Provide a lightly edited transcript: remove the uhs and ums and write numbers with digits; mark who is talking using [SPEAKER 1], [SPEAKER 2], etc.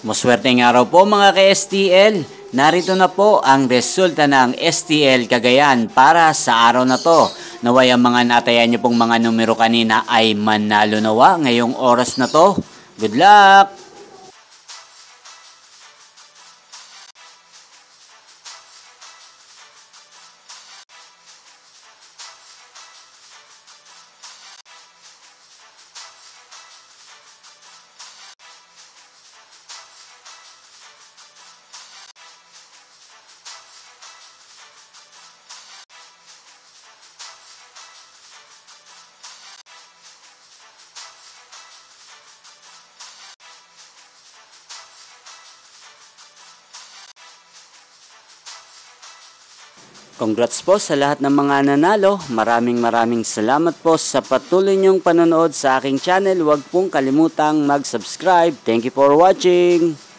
[SPEAKER 1] Maswerteng araw po mga ka-STL. Narito na po ang resulta ng STL Cagayan para sa araw na to. Naway ang mga natayan nyo pong mga numero kanina ay manalo nawa ngayong oras na to. Good luck! Congrats po sa lahat ng mga nanalo. Maraming salamat po sa patuloy niyong panonood sa aking channel. Huwag pong kalimutang mag-subscribe. Thank you for watching.